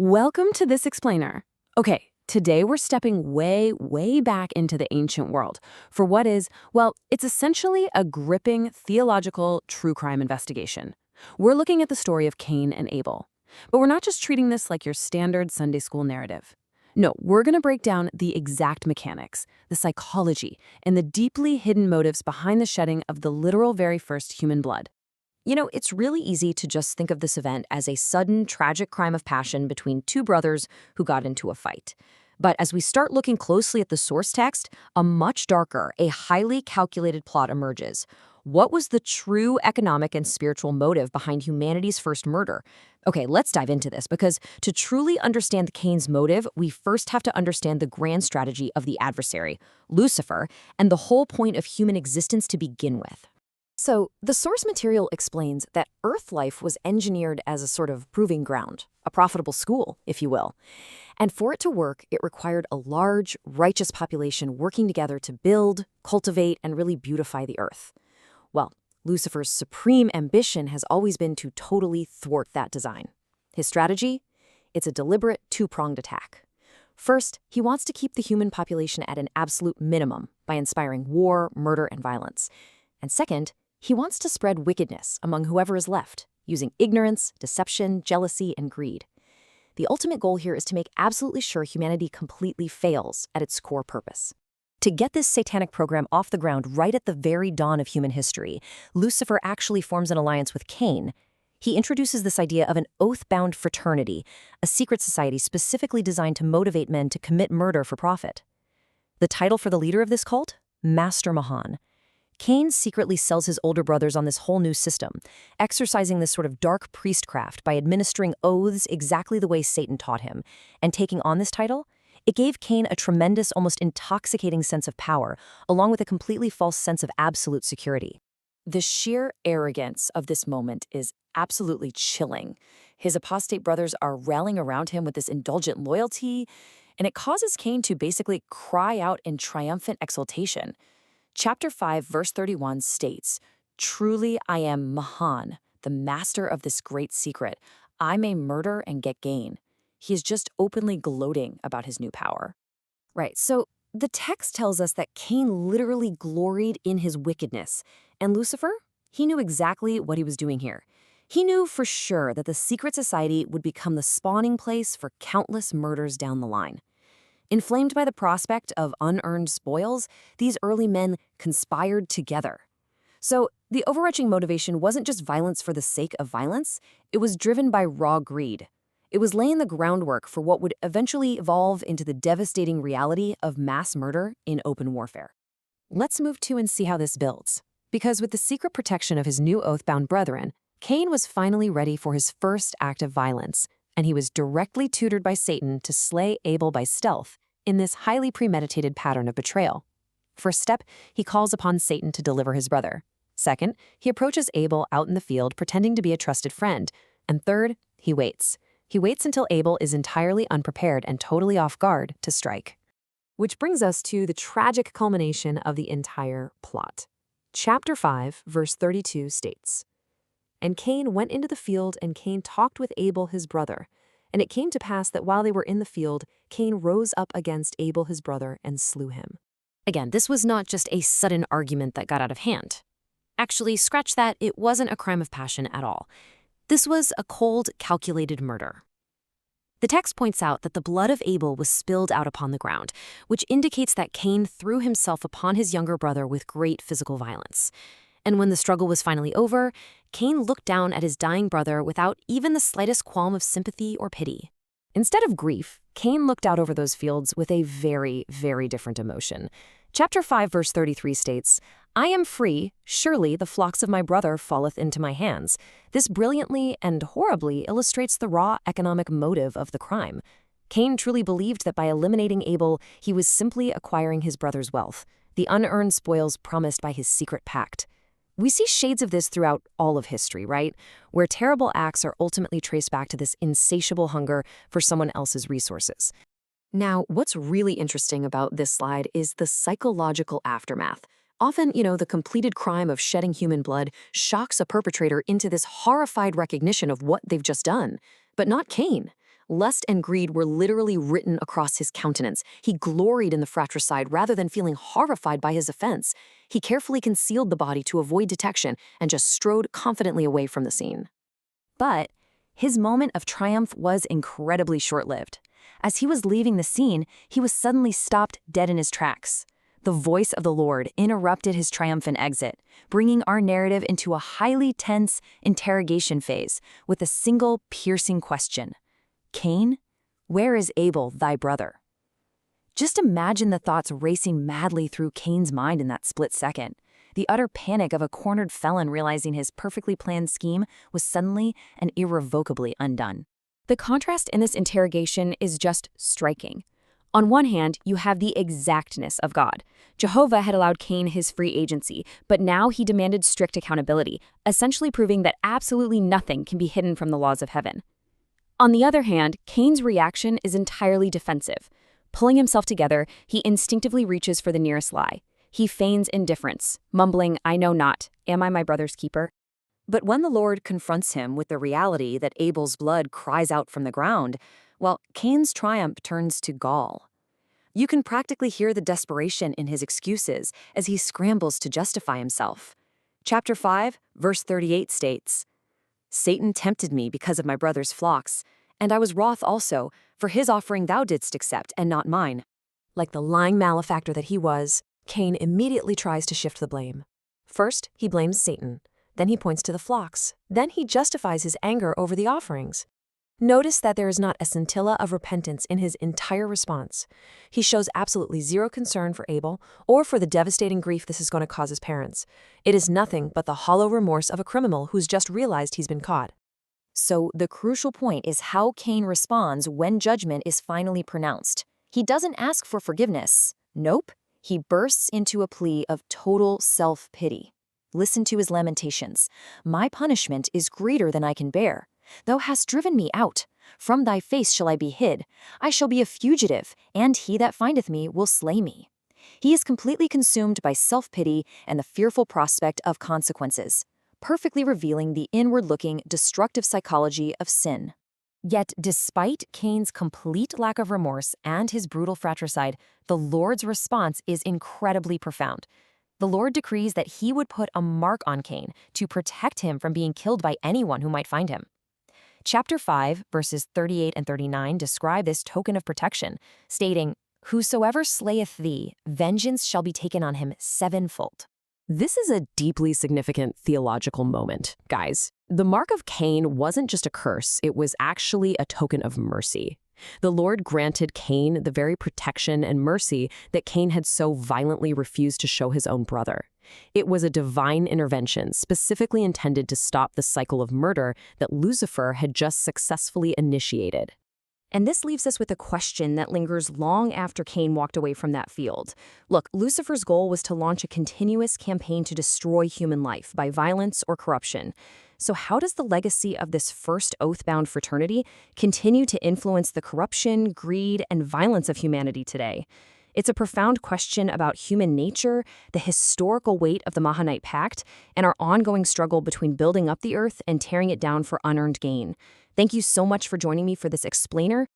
Welcome to This Explainer. Okay, today we're stepping way, way back into the ancient world for what is, well, it's essentially a gripping theological true crime investigation. We're looking at the story of Cain and Abel. But we're not just treating this like your standard Sunday school narrative. No, we're going to break down the exact mechanics, the psychology, and the deeply hidden motives behind the shedding of the literal very first human blood. It's really easy to just think of this event as a sudden, tragic crime of passion between two brothers who got into a fight. But as we start looking closely at the source text, a much darker, a highly calculated plot emerges. What was the true economic and spiritual motive behind humanity's first murder? Okay, let's dive into this, because to truly understand Cain's motive, we first have to understand the grand strategy of the adversary, Lucifer, and the whole point of human existence to begin with. So, the source material explains that Earth life was engineered as a sort of proving ground, a profitable school, if you will. And for it to work, it required a large, righteous population working together to build, cultivate, and really beautify the Earth. Well, Lucifer's supreme ambition has always been to totally thwart that design. His strategy? It's a deliberate two-pronged attack. First, he wants to keep the human population at an absolute minimum by inspiring war, murder, and violence. And second, he wants to spread wickedness among whoever is left, using ignorance, deception, jealousy, and greed. The ultimate goal here is to make absolutely sure humanity completely fails at its core purpose. To get this satanic program off the ground right at the very dawn of human history, Lucifer actually forms an alliance with Cain. He introduces this idea of an oath-bound fraternity, a secret society specifically designed to motivate men to commit murder for profit. The title for the leader of this cult? Master Mahan. Cain secretly sells his older brothers on this whole new system, exercising this sort of dark priestcraft by administering oaths exactly the way Satan taught him. And taking on this title, it gave Cain a tremendous, almost intoxicating sense of power, along with a completely false sense of absolute security. The sheer arrogance of this moment is absolutely chilling. His apostate brothers are rallying around him with this indulgent loyalty, and it causes Cain to basically cry out in triumphant exultation. Chapter 5, verse 31 states, "Truly I am Mahan, the master of this great secret. I may murder and get gain." He is just openly gloating about his new power. Right, so the text tells us that Cain literally gloried in his wickedness. And Lucifer? He knew exactly what he was doing here. He knew for sure that the secret society would become the spawning place for countless murders down the line. Inflamed by the prospect of unearned spoils, these early men conspired together. So the overarching motivation wasn't just violence for the sake of violence, it was driven by raw greed. It was laying the groundwork for what would eventually evolve into the devastating reality of mass murder in open warfare. Let's move to and see how this builds. Because with the secret protection of his new oath-bound brethren, Cain was finally ready for his first act of violence, and he was directly tutored by Satan to slay Abel by stealth in this highly premeditated pattern of betrayal. First step, he calls upon Satan to deliver his brother. Second, he approaches Abel out in the field pretending to be a trusted friend. And third, he waits. He waits until Abel is entirely unprepared and totally off guard to strike. Which brings us to the tragic culmination of the entire plot. Chapter 5, verse 32 states, "And Cain went into the field, and Cain talked with Abel his brother. And it came to pass that while they were in the field, Cain rose up against Abel his brother and slew him." Again, this was not just a sudden argument that got out of hand. Actually, scratch that, it wasn't a crime of passion at all. This was a cold, calculated murder. The text points out that the blood of Abel was spilled out upon the ground, which indicates that Cain threw himself upon his younger brother with great physical violence. And when the struggle was finally over, Cain looked down at his dying brother without even the slightest qualm of sympathy or pity. Instead of grief, Cain looked out over those fields with a very, very different emotion. Chapter 5, verse 33 states, "I am free, surely the flocks of my brother falleth into my hands." This brilliantly and horribly illustrates the raw economic motive of the crime. Cain truly believed that by eliminating Abel, he was simply acquiring his brother's wealth, the unearned spoils promised by his secret pact. We see shades of this throughout all of history, right? Where terrible acts are ultimately traced back to this insatiable hunger for someone else's resources. Now, what's really interesting about this slide is the psychological aftermath. Often, the completed crime of shedding human blood shocks a perpetrator into this horrified recognition of what they've just done. But not Cain. Lust and greed were literally written across his countenance. He gloried in the fratricide rather than feeling horrified by his offense. He carefully concealed the body to avoid detection and just strode confidently away from the scene. But his moment of triumph was incredibly short-lived. As he was leaving the scene, he was suddenly stopped dead in his tracks. The voice of the Lord interrupted his triumphant exit, bringing our narrative into a highly tense interrogation phase with a single piercing question. Cain, where is Abel, thy brother? Just imagine the thoughts racing madly through Cain's mind in that split second. The utter panic of a cornered felon realizing his perfectly planned scheme was suddenly and irrevocably undone. The contrast in this interrogation is just striking. On one hand, you have the exactness of God. Jehovah had allowed Cain his free agency, but now he demanded strict accountability, essentially proving that absolutely nothing can be hidden from the laws of heaven. On the other hand, Cain's reaction is entirely defensive. Pulling himself together, he instinctively reaches for the nearest lie. He feigns indifference, mumbling, "I know not. Am I my brother's keeper?" But when the Lord confronts him with the reality that Abel's blood cries out from the ground, well, Cain's triumph turns to gall. You can practically hear the desperation in his excuses as he scrambles to justify himself. Chapter 5, verse 38 states, "Satan tempted me because of my brother's flocks, and I was wroth also, for his offering thou didst accept, and not mine." Like the lying malefactor that he was, Cain immediately tries to shift the blame. First, he blames Satan. Then he points to the flocks. Then he justifies his anger over the offerings. Notice that there is not a scintilla of repentance in his entire response. He shows absolutely zero concern for Abel or for the devastating grief this is going to cause his parents. It is nothing but the hollow remorse of a criminal who's just realized he's been caught. So the crucial point is how Cain responds when judgment is finally pronounced. He doesn't ask for forgiveness. Nope. He bursts into a plea of total self-pity. Listen to his lamentations. "My punishment is greater than I can bear. Thou hast driven me out. From thy face shall I be hid. I shall be a fugitive, and he that findeth me will slay me." He is completely consumed by self-pity and the fearful prospect of consequences, perfectly revealing the inward-looking, destructive psychology of sin. Yet, despite Cain's complete lack of remorse and his brutal fratricide, the Lord's response is incredibly profound. The Lord decrees that he would put a mark on Cain to protect him from being killed by anyone who might find him. Chapter 5, verses 38 and 39 describe this token of protection, stating, "Whosoever slayeth thee, vengeance shall be taken on him sevenfold." This is a deeply significant theological moment, guys. The mark of Cain wasn't just a curse, it was actually a token of mercy. The Lord granted Cain the very protection and mercy that Cain had so violently refused to show his own brother. It was a divine intervention specifically intended to stop the cycle of murder that Lucifer had just successfully initiated. And this leaves us with a question that lingers long after Cain walked away from that field. Look, Lucifer's goal was to launch a continuous campaign to destroy human life by violence or corruption. So how does the legacy of this first oath-bound fraternity continue to influence the corruption, greed, and violence of humanity today? It's a profound question about human nature, the historical weight of the Mahonite Pact, and our ongoing struggle between building up the earth and tearing it down for unearned gain. Thank you so much for joining me for this explainer.